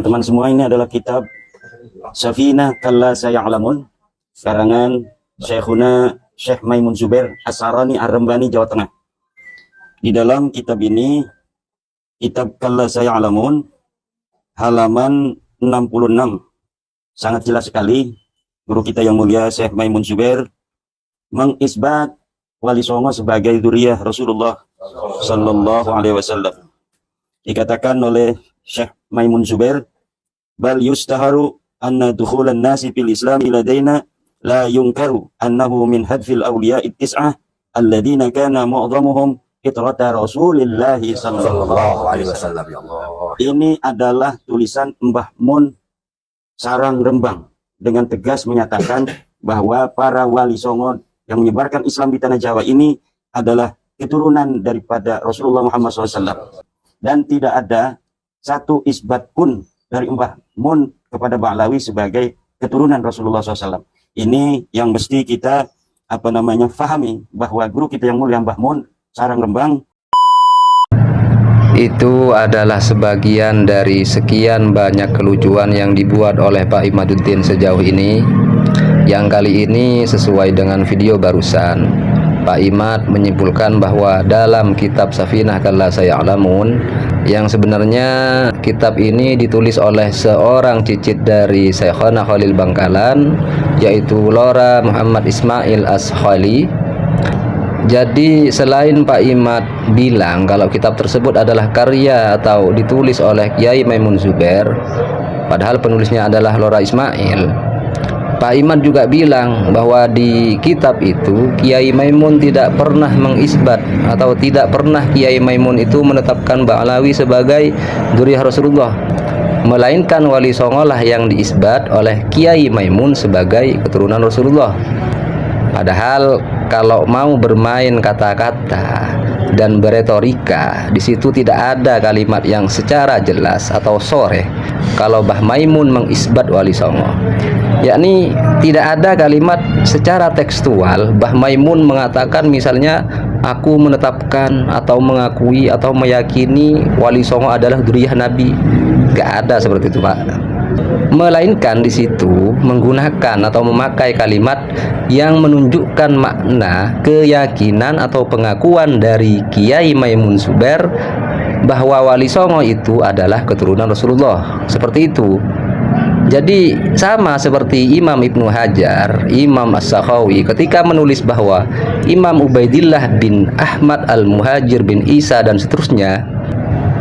teman-teman semua, ini adalah kitab Safinah Kalla Saya'lamun karangan Syekhuna Syekh Maimun Zubair As-Sarani Ar-Rembani, Jawa Tengah. Di dalam kitab ini, kitab Kalla Saya'lamun, halaman 66, sangat jelas sekali guru kita yang mulia Syekh Maimun Zubair mengisbat Wali Songo sebagai dzurriyyah Rasulullah sallallahu alaihi wasallam. Dikatakan oleh Syekh Maimun Zubair, bal yustaharu anna dukhulan nasi fil Islam ladaina la yunkaru annahu min hadfil awliya'i tis'ah alladina kana mu'dhamuhum fitrata Rasulillah sallallahu alaihi wasallam. Ya Allah. Ini adalah tulisan Mbah Mun Sarang Rembang dengan tegas menyatakan bahwa para wali songo yang menyebarkan Islam di tanah Jawa ini adalah keturunan daripada Rasulullah Muhammad SAW. Dan tidak ada satu isbat pun dari Mbah Mun kepada Ba'lawi sebagai keturunan Rasulullah SAW. Ini yang mesti kita fahami, bahwa guru kita yang mulia Mbah Mun Sarang Rembang itu adalah sebagian dari sekian banyak kelucuan yang dibuat oleh Pak Imaduddin sejauh ini. Yang kali ini sesuai dengan video barusan, Pak Imad menyimpulkan bahwa dalam kitab Safinah Kalla Saya'lamun, yang sebenarnya kitab ini ditulis oleh seorang cicit dari Syekhona Khalil Bangkalan, yaitu Lora Muhammad Ismail As-Khali. Jadi selain Pak Imad bilang kalau kitab tersebut adalah karya atau ditulis oleh Kiai Maimun Zubair, padahal penulisnya adalah Lora Ismail, Pak Imad juga bilang bahwa di kitab itu Kiai Maimun tidak pernah mengisbat atau tidak pernah Kiai Maimun itu menetapkan Ba'lawi sebagai dzurriyyah Rasulullah, melainkan Wali Songo lah yang diisbat oleh Kiai Maimun sebagai keturunan Rasulullah. Padahal kalau mau bermain kata-kata dan beretorika, di situ tidak ada kalimat yang secara jelas atau sore kalau Mbah Maimun mengisbat Wali Songo. Yakni tidak ada kalimat secara tekstual Mbah Maimun mengatakan misalnya aku menetapkan atau mengakui atau meyakini Wali Songo adalah dzurriyyah Nabi. Gak ada seperti itu, Pak. Melainkan di situ menggunakan atau memakai kalimat yang menunjukkan makna keyakinan atau pengakuan dari Kiai Maimun Zubair bahwa Wali Songo itu adalah keturunan Rasulullah. Seperti itu. Jadi sama seperti Imam Ibnu Hajar, Imam As-Sakhawi ketika menulis bahwa Imam Ubaidillah bin Ahmad Al-Muhajir bin Isa dan seterusnya,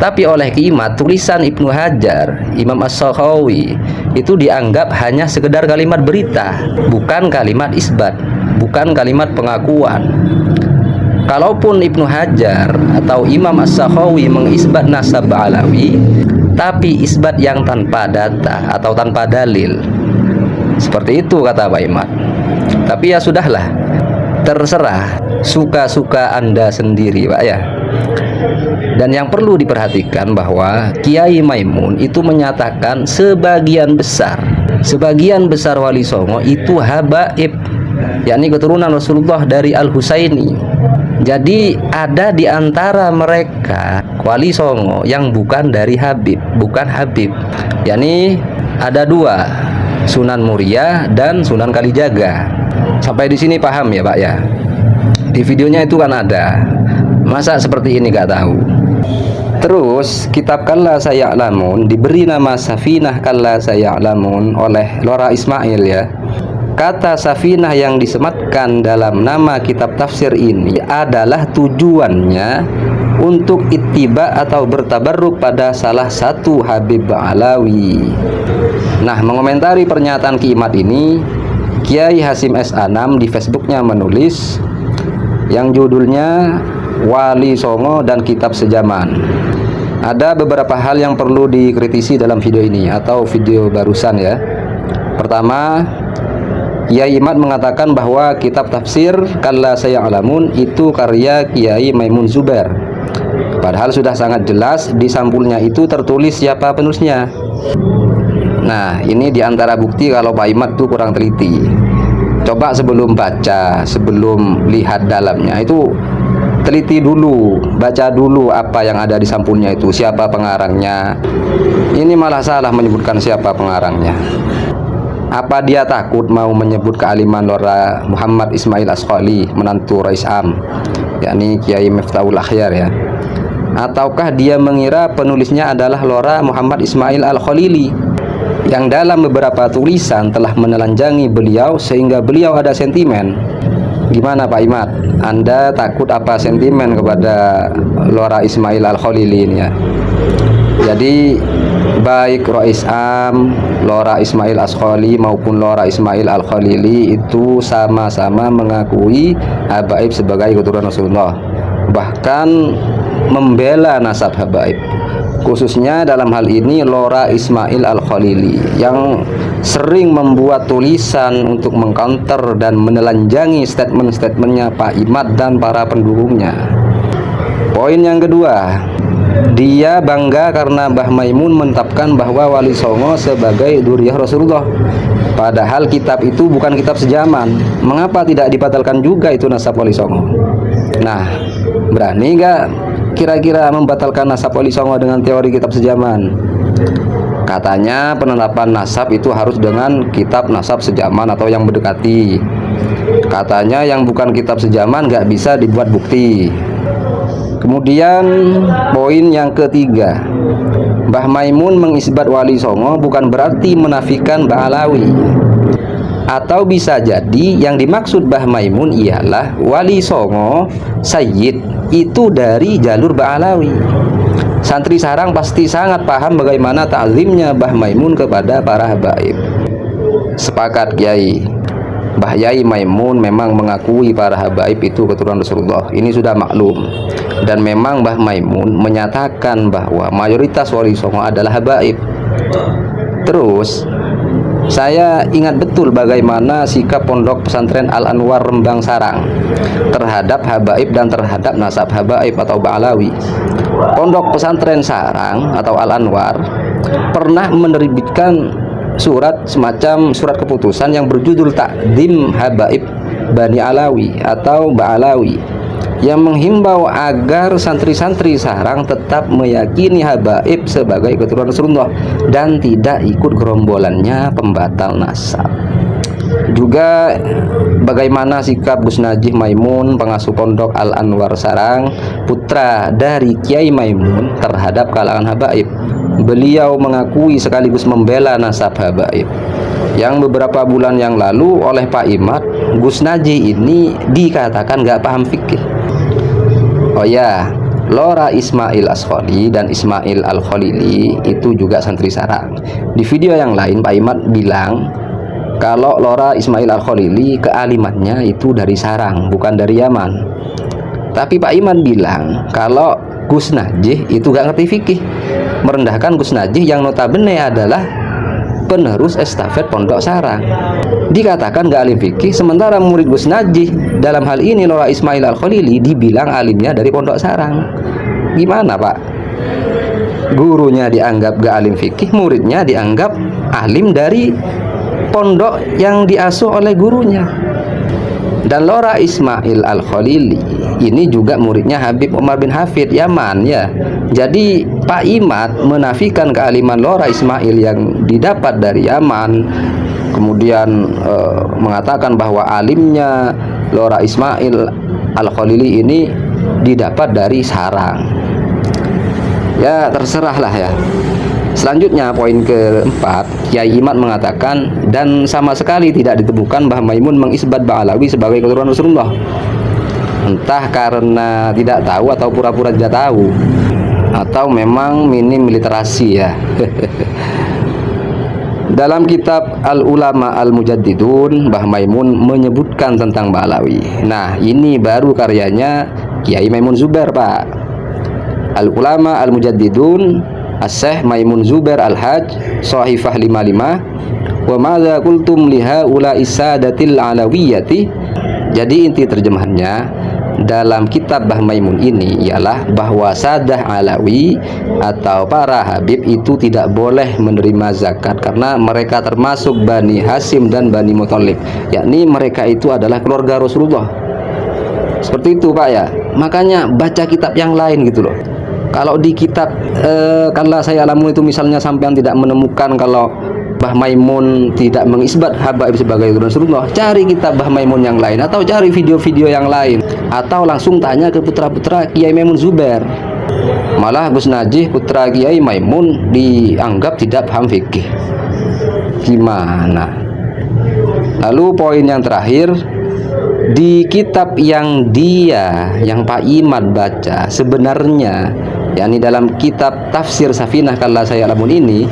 tapi oleh Kimat tulisan Ibnu Hajar, Imam As-Sakhawi itu dianggap hanya sekedar kalimat berita, bukan kalimat isbat, bukan kalimat pengakuan. Kalaupun Ibnu Hajar atau Imam As-Sakhawi mengisbat nasab Ba'lawi, tapi isbat yang tanpa data atau tanpa dalil, seperti itu kata Pak Imad. Tapi ya sudahlah, terserah, suka-suka Anda sendiri, Pak ya. Dan yang perlu diperhatikan bahwa Kiai Maimun itu menyatakan sebagian besar Wali Songo itu habaib, yakni keturunan Rasulullah dari Al-Husaini. Jadi ada di antara mereka Wali Songo yang bukan dari Habib, bukan Habib. Yakni ada dua, Sunan Muria dan Sunan Kalijaga. Sampai di sini paham ya, Pak ya? Di videonya itu kan ada. Masa seperti ini gak tahu? Terus kitab Kalla Saya'lamun diberi nama Safinah Kalla Saya'lamun oleh Lora Ismail ya. Kata Safinah yang disematkan dalam nama kitab tafsir ini adalah tujuannya untuk ittiba atau bertabarruk pada salah satu Habib Ba'lawi. Nah, mengomentari pernyataan Kimat ini, Kiai Hasim S. Anam di Facebooknya menulis yang judulnya Wali Songo dan Kitab Sejaman. Ada beberapa hal yang perlu dikritisi dalam video ini atau video barusan ya. Pertama, Kiai Imad mengatakan bahwa kitab tafsir Kalla Saya'lamun itu karya Kiai Maimun Zubair. Padahal sudah sangat jelas di sampulnya itu tertulis siapa penulisnya. Nah, ini diantara bukti kalau Pak Imad itu kurang teliti. Coba sebelum baca, sebelum lihat dalamnya itu teliti dulu, baca dulu apa yang ada di santunnya itu, siapa pengarangnya. Ini malah salah menyebutkan siapa pengarangnya. Apa dia takut mau menyebut kealiman Lora Muhammad Ismail Askhali, menantu Rais Am, yakni Kiai Miftahul Akhyar ya? Ataukah dia mengira penulisnya adalah Lora Muhammad Ismail Al-Khalili, yang dalam beberapa tulisan telah menelanjangi beliau sehingga beliau ada sentimen? Gimana Pak Imad? Anda takut apa sentimen kepada Lora Ismail Al-Khalili ini ya? Jadi baik Rais Am, Lora Ismail Askhali maupun Lora Ismail Al-Khalili itu sama-sama mengakui habaib sebagai keturunan Rasulullah, bahkan membela nasab habaib. Khususnya dalam hal ini Lora Ismail Al-Khalili yang sering membuat tulisan untuk mengcounter dan menelanjangi statement-statementnya Pak Imad dan para pendukungnya. Poin yang kedua, dia bangga karena Mbah Maimun menetapkan bahwa Wali Songo sebagai Dzurriyyah Rasulullah. Padahal kitab itu bukan kitab sejaman. Mengapa tidak dibatalkan juga itu nasab Wali Songo? Nah, berani nggak kira-kira membatalkan nasab Wali Songo dengan teori kitab sejaman? Katanya penetapan nasab itu harus dengan kitab nasab sejaman atau yang mendekati. Katanya yang bukan kitab sejaman nggak bisa dibuat bukti. Kemudian poin yang ketiga, Mbah Maimun mengisbat Wali Songo bukan berarti menafikan Mbah Alawi. Atau bisa jadi yang dimaksud Mbah Maimun ialah Wali Songo Sayyid itu dari jalur Mbah Alawi. Santri sarang pasti sangat paham bagaimana ta'zimnya Mbah Maimun kepada para habaib. Sepakat Kiai, Mbah Yai Maimun memang mengakui para habaib itu keturunan Rasulullah. Ini sudah maklum. Dan memang Mbah Maimun menyatakan bahwa mayoritas Wali Songo adalah habaib. Terus saya ingat betul bagaimana sikap Pondok Pesantren Al-Anwar Rembang Sarang terhadap habaib dan terhadap nasab habaib atau Ba'alawi. Pondok Pesantren Sarang atau Al-Anwar pernah menerbitkan surat semacam surat keputusan yang berjudul Takdim Habaib Bani Alawi atau Ba'alawi, yang menghimbau agar santri-santri sarang tetap meyakini habaib sebagai keturunan Rasulullah dan tidak ikut gerombolannya pembatal nasab. Juga bagaimana sikap Gus Najih Maimun, pengasuh pondok Al-Anwar Sarang, putra dari Kiai Maimun terhadap kalangan habaib. Beliau mengakui sekaligus membela nasab habaib. Yang beberapa bulan yang lalu oleh Pak Imad, Gus Najih ini dikatakan gak paham fikih. Oh ya, Lora Ismail Askhali dan Ismail Al-Khalili itu juga santri sarang. Di video yang lain Pak Imad bilang kalau Lora Ismail Al-Khalili kealimannya itu dari sarang, bukan dari Yaman. Tapi Pak Imad bilang kalau Gus Najih itu gak ngerti fikih, merendahkan Gus Najih yang notabene adalah penerus estafet pondok sarang. Dikatakan gak alim fikih, sementara murid Gus Najih dalam hal ini Lora Ismail Al-Khalili dibilang alimnya dari pondok sarang. Gimana Pak? Gurunya dianggap gak alim fikih, muridnya dianggap alim dari pondok yang diasuh oleh gurunya. Dan Lora Ismail Al-Khalili ini juga muridnya Habib Umar bin Hafid Yaman ya. Jadi Pak Imad menafikan kealiman Lora Ismail yang didapat dari Yaman, kemudian mengatakan bahwa alimnya Lora Ismail Al-Khalili ini didapat dari sarang. Ya terserahlah ya. Selanjutnya poin keempat, Kiai Imad mengatakan dan sama sekali tidak ditemukan Mbah Maimun mengisbat Ba'alawi sebagai keturunan Rasulullah. Entah karena tidak tahu atau pura-pura tidak tahu, atau memang minim literasi ya. Dalam kitab Al-Ulama Al-Mujaddidun, Mbah Maimun menyebutkan tentang Ba'alawi. Nah ini baru karyanya Kiai Maimun Zubair Pak. Al-Ulama Al-Mujaddidun As-Syekh Maimun Zubair Al-Hajj Shahifah 55 wa madza qultum liha ula isadatil alawiyati. Jadi inti terjemahannya dalam kitab Mbah Maimun ini ialah bahwa Sadah Alawi atau para Habib itu tidak boleh menerima zakat karena mereka termasuk Bani Hasim dan Bani Muthalib, yakni mereka itu adalah keluarga Rasulullah. Seperti itu Pak ya. Makanya baca kitab yang lain gitu loh. Kalau di kitab Kalla Sayalamun itu misalnya sampean tidak menemukan kalau Mbah Maimun tidak mengisbat habaib sebagai turun Rasulullah, cari kitab Mbah Maimun yang lain, atau cari video-video yang lain, atau langsung tanya ke putra-putra Kiai Maimun Zubair. Malah Gus Najih putra Kiai Maimun dianggap tidak paham fikih. Gimana? Lalu poin yang terakhir, di kitab yang Pak Imad baca sebenarnya, yakni dalam kitab tafsir Safinah Kalla Sayalamun ini,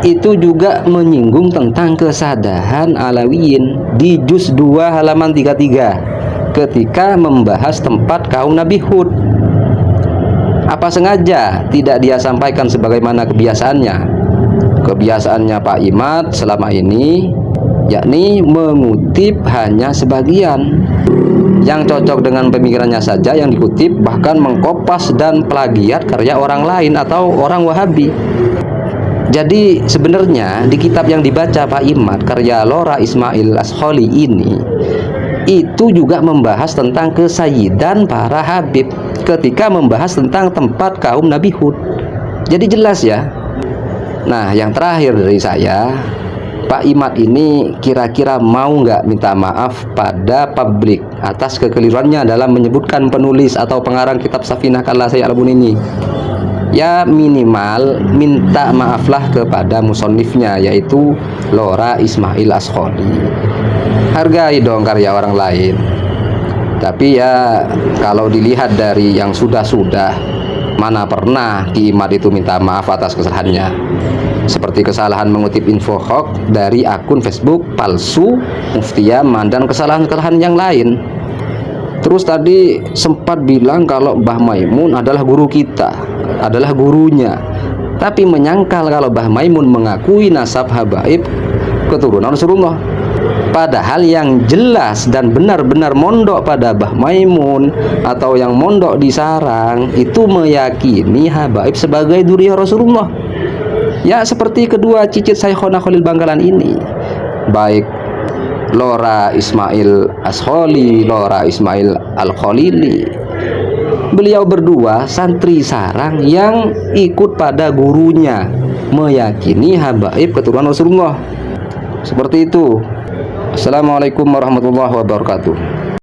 itu juga menyinggung tentang kesadahan Alawiyin di juz 2 halaman 33 ketika membahas tempat kaum Nabi Hud. Apa sengaja tidak dia sampaikan sebagaimana kebiasaannya? Kebiasaannya Pak Imad selama ini yakni mengutip hanya sebagian yang cocok dengan pemikirannya saja yang dikutip, bahkan mengkopas dan plagiat karya orang lain atau orang Wahabi. Jadi sebenarnya di kitab yang dibaca Pak Imad karya Lora Ismail Askholi ini itu juga membahas tentang kesayyidan para habib ketika membahas tentang tempat kaum Nabi Hud. Jadi jelas ya. Nah, yang terakhir dari saya, Pak Imad ini kira-kira mau nggak minta maaf pada publik atas kekeliruannya dalam menyebutkan penulis atau pengarang kitab Safinah Kalla Sayalamun ini? Ya minimal minta maaflah kepada musonifnya, yaitu Lora Ismail Askholi. Hargai dong karya orang lain. Tapi ya kalau dilihat dari yang sudah-sudah, mana pernah Ki Imad itu minta maaf atas kesalahannya. Seperti kesalahan mengutip info hoax dari akun Facebook palsu Mufti Yaman dan kesalahan-kesalahan yang lain. Terus tadi sempat bilang kalau Mbah Maimun adalah guru kita, adalah gurunya, tapi menyangkal kalau Mbah Maimun mengakui nasab habaib keturunan Rasulullah. Padahal yang jelas dan benar-benar mondok pada Mbah Maimun atau yang mondok di sarang itu meyakini habaib sebagai dzurriyyah Rasulullah. Ya seperti kedua cicit Syekhona Khalil Bangkalan ini, baik Lora Ismail Askholi, Lora Ismail Al-Khalili. Beliau berdua santri sarang yang ikut pada gurunya, meyakini habaib keturunan Rasulullah. Seperti itu. Assalamualaikum warahmatullahi wabarakatuh.